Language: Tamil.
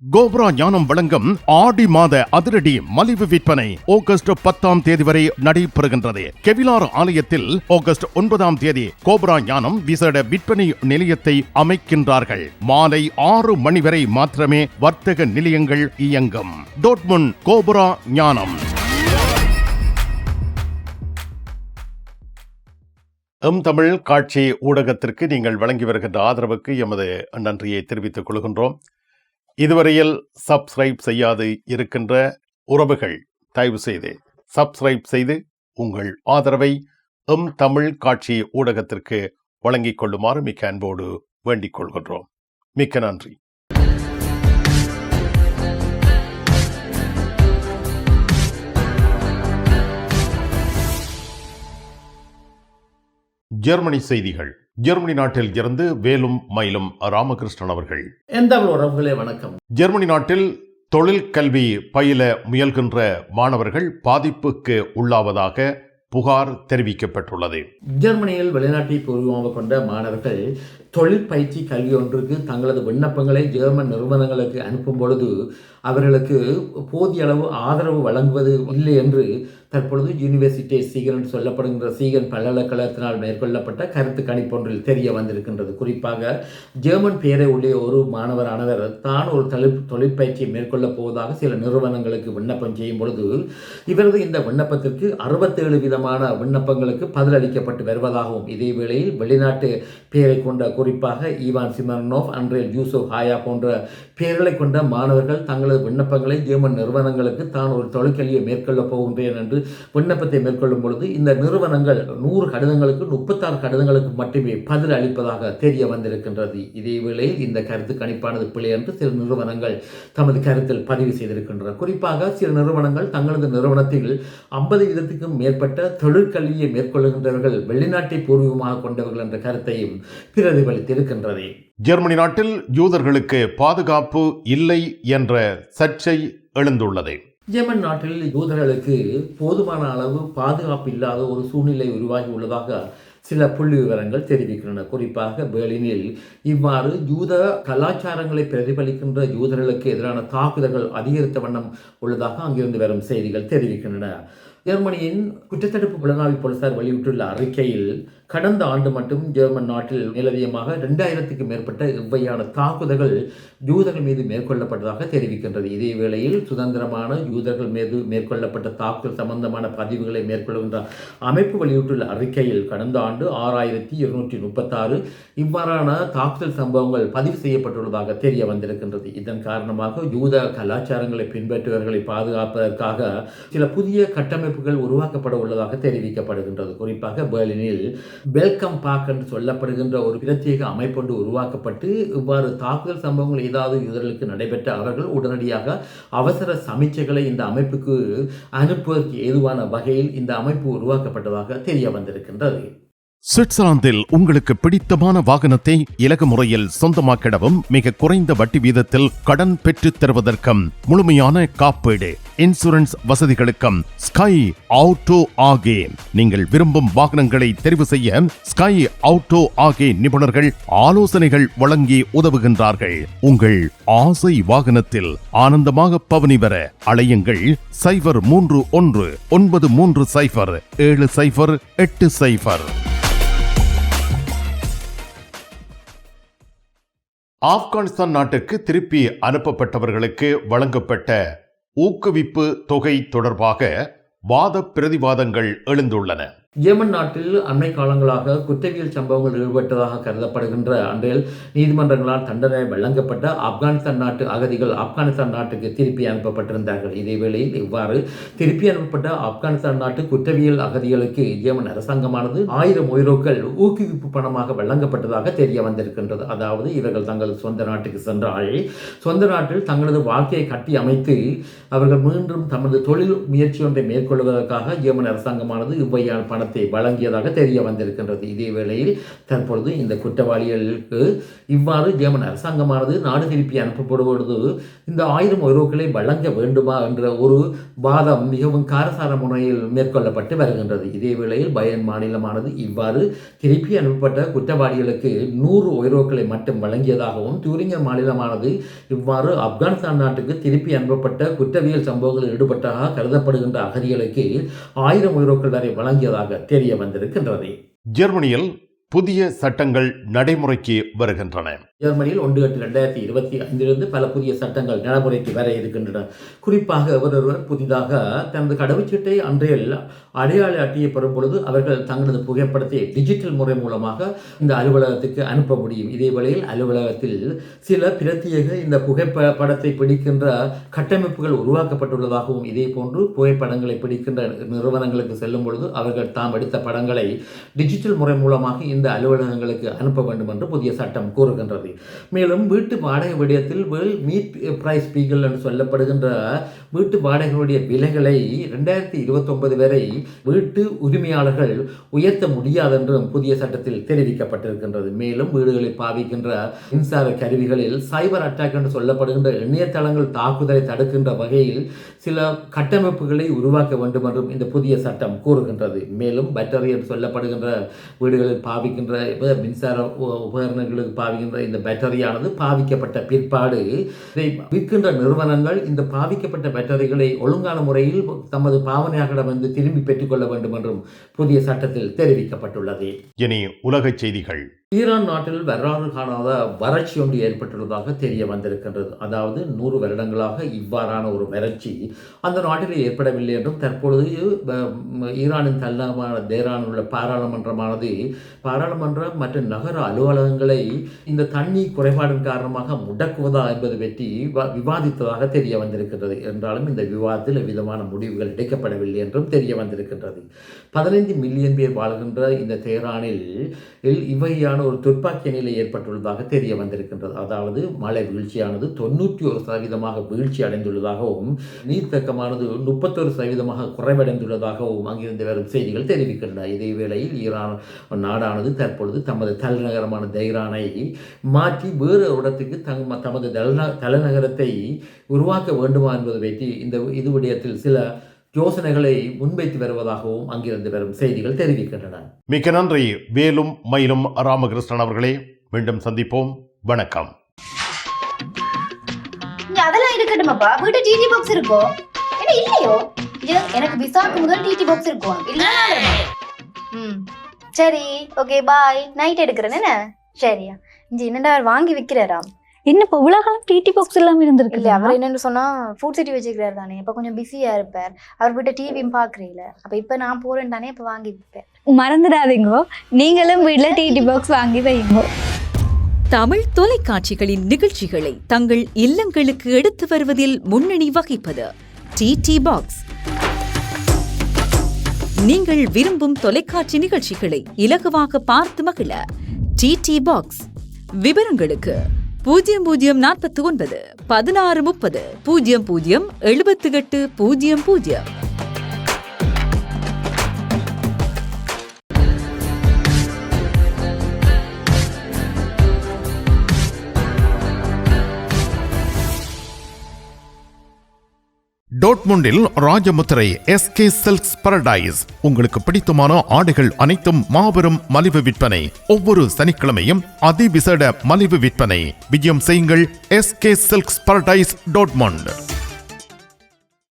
கோப்ரா ஞானம் வழங்கும் ஆடி மாத அதிரடி மலிவு விற்பனை ஆகஸ்ட் 10ஆம் தேதி வரை நடைபெறுகின்றது. கெவிலார் ஆலயத்தில் ஆகஸ்ட் 9ஆம் தேதி கோப்ரா ஞானம் விசேட விற்பனை நிலையத்தை அமைக்கின்றார்கள். மாலை 6 மணி வரை மாத்திரமே வர்த்தக நிலையங்கள் இயங்கும். டோட்முண்ட் கோப்ரா ஞானம். தமிழ் காட்சி ஊடகத்திற்கு நீங்கள் வழங்கி வருகின்ற ஆதரவுக்கு எமது நன்றியை தெரிவித்துக் கொள்கின்றோம். இதுவரையில் சப்ஸ்கிரைப் செய்யாது இருக்கின்ற உறவுகள் தயவு செய்து சப்ஸ்கிரைப் செய்து உங்கள் ஆதரவை தமிழ் காட்சி ஊடகத்திற்கு வழங்கிக் கொள்ளுமாறு மிக்க அன்போடு வேண்டிக் கொள்கின்றோம். மிக்க நன்றி. ஜெர்மனி செய்திகள். ஜெர்மனி நாட்டில் இருந்து வேலும் மயிலும் ராமகிருஷ்ணன் அவர்கள். உறவுகளே வணக்கம். ஜெர்மனி நாட்டில் தொழில் கல்வி பயில முயல்கின்ற மாணவர்கள் பாதிப்புக்கு உள்ளாவதாக புகார் தெரிவிக்கப்பட்டுள்ளது. ஜெர்மனியில் வெளிநாட்டை பூர்வமாக கொண்ட மாணவர்கள் தொழில் பயிற்சி கல்வி ஒன்றுக்கு தங்களது விண்ணப்பங்களை ஜெர்மன் நிறுவனங்களுக்கு அனுப்பும் பொழுது அவர்களுக்கு போதிய அளவு ஆதரவு வழங்குவது இல்லை என்று தற்பொழுது யூனிவர்சிட்டி சீகன் என்று சொல்லப்படுகின்ற சீகன் பல்கலைக்கழகத்தினால் மேற்கொள்ளப்பட்ட கருத்து கணிப்பொன்றில் தெரிய வந்திருக்கின்றது. குறிப்பாக ஜெர்மன் பெயரை உடைய ஒரு மாணவரானவர் தான் ஒரு தொழிற்பயிற்சியை மேற்கொள்ளப் போவதாக சில நிறுவனங்களுக்கு விண்ணப்பம் செய்யும் பொழுது இவரது இந்த விண்ணப்பத்திற்கு 67 விதமான விண்ணப்பங்களுக்கு பதிலளிக்கப்பட்டு வருவதாகவும், இதே வேளையில் வெளிநாட்டு பெயரை கொண்ட குறிப்பாக ஈவான் சிமர்னோவ், அண்ட்ரேல் யூசுப் ஹாயா போன்ற பெயர்களை கொண்ட மாணவர்கள் தங்களது விண்ணப்பங்களை ஜெர்மன் நிறுவனங்களுக்கு தான் ஒரு தொழிற்கல்வியை மேற்கொள்ளப் போகின்றேன் என்று விண்ணப்பத்தை மேற்கொள்ளும் பொழுது இந்த நிறுவனங்கள் 100 கடிதங்களுக்கு 36 கடிதங்களுக்கு மட்டுமே பதில் அளிப்பதாக தெரிய வந்திருக்கின்றது. இதேவேளை இந்த கருத்து கணிப்பானது பிழை என்று சில நிறுவனங்கள் தமது கருத்தில் பதிவு செய்திருக்கின்றன. குறிப்பாக சில நிறுவனங்கள் தங்களது நிறுவனத்தில் 50 வீதத்துக்கும் மேற்பட்ட தொழிற்கல்வியை மேற்கொள்கின்றவர்கள் வெளிநாட்டை பூர்வீகமாக கொண்டவர்கள் என்ற கருத்தையும் பிரதிபலித்திருக்கின்றது. ஜெர்மனி நாட்டில் யூதர்களுக்கு பாதுகாப்பு இல்லை என்ற சர்ச்சை எழுந்துள்ளது. ஜெர்மன் நாட்டில் யூதர்களுக்கு போதுமான அளவு பாதுகாப்பு இல்லாத ஒரு சூழ்நிலை உருவாகி உள்ளதாக சில புள்ளி விவரங்கள் தெரிவிக்கின்றன. குறிப்பாக பெர்லினில் இவ்வாறு யூத கலாச்சாரங்களை பிரதிபலிக்கின்ற யூதர்களுக்கு எதிரான தாக்குதல்கள் அதிகரித்த வண்ணம் உள்ளதாக அங்கிருந்து வரும் செய்திகள் தெரிவிக்கின்றன. ஜெர்மனியின் குற்றத்தடுப்பு புலனாய்வு போலீசார் வெளியிட்டுள்ள அறிக்கையில் கடந்த ஆண்டு மட்டும் ஜெர்மன் நாட்டில் மேலதிகமாக 2000க்கும் மேற்பட்ட இவ்வையான தாக்குதல்கள் யூதர்கள் மீது மேற்கொள்ளப்பட்டதாக தெரிவிக்கின்றது. இதே வேளையில் சுதந்திரமான யூதர்கள் மீது மேற்கொள்ளப்பட்ட தாக்குதல் சம்பந்தமான பதிவுகளை மேற்கொள்கின்ற அமைப்பு வெளியிட்டுள்ள அறிக்கையில் கடந்த ஆண்டு 6236 இவ்வாறான தாக்குதல் சம்பவங்கள் பதிவு செய்யப்பட்டுள்ளதாக தெரிய வந்திருக்கின்றது. இதன் காரணமாக யூத கலாச்சாரங்களை பின்பற்றுபவர்களை பாதுகாப்பதற்காக சில புதிய கட்டமைப்புகள் உருவாக்கப்பட உள்ளதாக தெரிவிக்கப்படுகின்றது. குறிப்பாக பெர்லினில் வெல்கம் பார்க் என்று சொல்லப்படுகின்ற ஒரு பிரத்யேக அமைப்பொன்று உருவாக்கப்பட்டு இவ்வாறு தாக்குதல் சம்பவங்கள் ஏதாவது யூதர்களுக்கு நடைபெற்ற அவர்கள் உடனடியாக அவசர சமீட்சைகளை இந்த அமைப்புக்கு அனுப்புவதற்கு ஏதுவான வகையில் இந்த அமைப்பு உருவாக்கப்பட்டதாக தெரிய வந்திருக்கின்றது. சுவிட்சர்லாந்தில் உங்களுக்கு பிடித்தமான வாகனத்தை இலகு முறையில் சொந்தமாக்கிடவும் மிக குறைந்த வட்டி வீதத்தில் கடன் பெற்றுத் தருவதற்கும் முழுமையான காப்பீடு இன்சூரன்ஸ் வசதிகளுக்கும் ஸ்கை ஆட்டோ ஆகே. நீங்கள் விரும்பும் வாகனங்களை தெரிவு செய்ய ஸ்கை ஆட்டோ ஆகே நிபுணர்கள் ஆலோசனைகள் வழங்கி உதவுகின்றார்கள். உங்கள் ஆசை வாகனத்தில் ஆனந்தமாக பவனி வர அழையுங்கள் 031 930 7080. ஆப்கானிஸ்தான் நாட்டிற்கு திருப்பி அனுப்பப்பட்டவர்களுக்கு வழங்கப்பட்ட ஊக்குவிப்பு தொகை தொடர்பாக வாத பிரதிவாதங்கள் எழுந்துள்ளன. ஜெர்மன் நாட்டில் அண்மை காலங்களாக குற்றவியல் சம்பவங்கள் ஈடுபட்டதாக கருதப்படுகின்ற அன்றைய நீதிமன்றங்களால் தண்டனை வழங்கப்பட்ட ஆப்கானிஸ்தான் நாட்டு அகதிகள் ஆப்கானிஸ்தான் நாட்டுக்கு திருப்பி அனுப்பப்பட்டிருந்தார்கள். இதேவேளையில் இவ்வாறு திருப்பி அனுப்பப்பட்ட ஆப்கானிஸ்தான் நாட்டு குற்றவியல் அகதிகளுக்கு ஜெர்மன் அரசாங்கமானது 1000 யூரோக்கள் ஊக்குவிப்பு பணமாக வழங்கப்பட்டதாக தெரிய வந்திருக்கின்றது. அதாவது இவர்கள் தங்களது சொந்த நாட்டுக்கு சென்றால் சொந்த நாட்டில் தங்களது வாழ்க்கையை கட்டி அமைத்து அவர்கள் மீண்டும் தமது தொழில் முயற்சி ஒன்றை மேற்கொள்வதற்காக ஜெர்மன் அரசாங்கமானது இவ்வையான பணத்தை பணத்தை வழங்கியதாக தெரிய வந்திருக்கின்றது. இதே வேளையில் தற்பொழுது இந்த குற்றவாளிகளுக்கு இவ்வாறு ஜெர்மன் அரசாங்கமானது நாடு திருப்பி அனுப்பப்படுவது இந்த 1000 யூரோக்களை வழங்க வேண்டுமா என்ற ஒரு வாதம் மிகவும் காரசார முறையில் மேற்கொள்ளப்பட்டு வருகின்றது. இதே வேளையில் பயன் மாநிலமானது இவ்வாறு திருப்பி அனுப்பப்பட்ட குற்றவாளிகளுக்கு 100 யூரோக்களை மட்டும் வழங்கியதாகவும், தூரிங்கர் மாநிலமானது இவ்வாறு ஆப்கானிஸ்தான் நாட்டுக்கு திருப்பி அனுப்பப்பட்ட குற்றவியல் சம்பவங்களில் ஈடுபட்டதாக கருதப்படுகின்ற அகதிகளுக்கு 1000 யூரோக்கள் வரை வழங்கியதாக தெரிய வந்திருக்கின்றது. ஜெர்மனியில் புதிய சட்டங்கள் நடைமுறைக்கு வருகின்றன. ஜெர்மனியில் 1/8/2025 பல புதிய சட்டங்கள் நடைமுறைக்கு வர இருக்கின்றன. குறிப்பாக ஒருவர் புதிதாக தனது கடவுச்சீட்டை அன்றையில் அடையாள அட்டையை பெறும் பொழுது அவர்கள் தங்களது புகைப்படத்தை டிஜிட்டல் முறை மூலமாக இந்த அலுவலகத்துக்கு அனுப்ப முடியும். இதே வேளையில் அலுவலகத்தில் சில பிரத்யேக இந்த புகைப்படத்தை பிடிக்கின்ற கட்டமைப்புகள் உருவாக்கப்பட்டுள்ளதாகவும், இதே போன்று புகைப்படங்களை பிடிக்கின்ற நிறுவனங்களுக்கு செல்லும் பொழுது அவர்கள் தாம் எடுத்த படங்களை டிஜிட்டல் முறை மூலமாக இந்த அலுவலகங்களுக்கு அனுப்ப வேண்டும் என்று புதிய சட்டம் கூறுகின்றது. மேலும் வீட்டு வாடகை விடயத்தில் மீட் பிரைஸ் பீகல் என்று சொல்லப்படுகின்ற வீட்டு வாடகைகளுடைய விலைகளை 2029 வரை வீட்டு உரிமையாளர்கள் உயர்த்த முடியாது என்றும் புதிய சட்டத்தில் தெரிவிக்கப்பட்டிருக்கின்றது. மேலும் வீடுகளில் பாவிக்கின்ற மின்சார கருவிகளில் சைபர் அட்டாக் என்று சொல்லப்படுகின்ற இணையதளங்கள் தாக்குதலை தடுக்கின்ற வகையில் சில கட்டமைப்புகளை உருவாக்க வேண்டும் என்றும் இந்த புதிய சட்டம் கூறுகின்றது. மேலும் பேட்டரி என்று சொல்லப்படுகின்ற வீடுகளில் பாவிக்கின்ற மின்சார உபகரணங்களுக்கு பாவிக்கின்ற இந்த பேட்டரியானது பாவிக்கப்பட்ட பிற்பாடு இதை விற்கின்ற நிறுவனங்கள் இந்த பாவிக்கப்பட்ட பேட்டரிகளை ஒழுங்கான முறையில் தமது பாவனையாளரிடமிருந்து திரும்பி பெற்றுக்கொள்ள வேண்டும் என்றும் புதிய சட்டத்தில் தெரிவிக்கப்பட்டுள்ளது. இனி உலக செய்திகள். ஈரான் நாட்டில் வரலாறு காணாத வறட்சி ஒன்று ஏற்பட்டுள்ளதாக தெரிய வந்திருக்கின்றது. அதாவது 100 வருடங்களாக இவ்வாறான ஒரு வறட்சி அந்த நாட்டில் ஏற்படவில்லை என்றும், தற்பொழுது ஈரானின் தலைநகரமான தேரானில் உள்ள பாராளுமன்றம் மற்றும் நகர அலுவலகங்களை இந்த தண்ணீர் குறைபாடின் காரணமாக முடக்குவதா என்பது பற்றி விவாதித்ததாக தெரிய வந்திருக்கின்றது. என்றாலும் இந்த விவாதத்தில் எவ்விதமான முடிவுகள் எடுக்கப்படவில்லை என்றும் தெரிய வந்திருக்கின்றது. 15 மில்லியன் பேர் வாழ்கின்ற இந்த தேரானில் இவ்வையான ஒரு துப்பாக்கிய நிலை ஏற்பட்டுள்ளதாக தெரிய வந்திருக்கின்றது. அதாவது மழை வீழ்ச்சியானது 91% வீழ்ச்சி அடைந்துள்ளதாகவும், நீர்த்தக்கமானது 31% குறைவடைந்துள்ளதாகவும் அங்கிருந்து வரும் செய்திகள் தெரிவிக்கின்றன. இதே வேளையில் ஈரான் நாடானது தற்பொழுது தமது தலைநகரமான தெஹ்ரானை மாற்றி வேறு இடத்துக்கு தமது தலைநகரத்தை உருவாக்க வேண்டுமா என்பது பற்றி இது விடயத்தில் சில யோசனைகளை முன்வைத்து வருவதாகவும் அங்கிருந்து வரும் செய்திகள் தெரிவிக்கின்றன. மிக்க நன்றி வேலும் மயிலும் ராமகிருஷ்ணன் அவர்களே. மீண்டும் சந்திப்போம். வணக்கம். அதெல்லாம் இருக்கட்டுமாப்பா, வீட்டு டிடி பாக்ஸ் இருக்கோ என்ன இல்லையோ? எனக்கு விசாக்கு முதல் டிடி பாக்ஸ் இருக்கும். சரி, ஓகே, பாய். நைட் எடுக்கிறேன் என்ன? சரியா? என்னடா வாங்கி விற்கிறாராம்? என்ன இப்போ உலகம் டிடி பாக்ஸ் எல்லாம் இருந்திருக்கு? இல்லை, அவர் என்னன்னு சொன்னா ஃபுட் சிட்டி வச்சுக்கிறாரு தானே, இப்போ கொஞ்சம் பிஸியா இருப்பார். அவர் வீட்டை டிவியும் பாக்குறீங்கள, அப்ப இப்ப நான் போறேன் தானே, இப்ப வாங்கி விற்பேன். மறந்துடாதீங்க, நீங்களும் வீட்டுல டிடி பாக்ஸ் வாங்கி வைங்க. தமிழ் தொலைக்காட்சிகளின் நிகழ்ச்சிகளை தங்கள் இல்லங்களுக்கு எடுத்து வருவதில் முன்னணி வகிப்பது டிடி பாக்ஸ். நீங்கள் விரும்பும் தொலைக்காட்சி நிகழ்ச்சிகளை இலகுவாக பார்த்து மகிழ டிடி பாக்ஸ். விவரங்களுக்கு 0049 1630 00 78 00. டோட்முண்டில் ராஜமுத்திரை SK சில்க்ஸ் பாரடைஸ். உங்களுக்கு பிடித்தமான ஆடைகள் அனைத்தும் மாபெரும் மலிவு விற்பனை. ஒவ்வொரு சனிக்கிழமையும் அதிவிசேட மலிவு விற்பனை. விஜயம் செய்யுங்கள் SK சில்க்ஸ் பாரடைஸ் டோட்முண்ட்.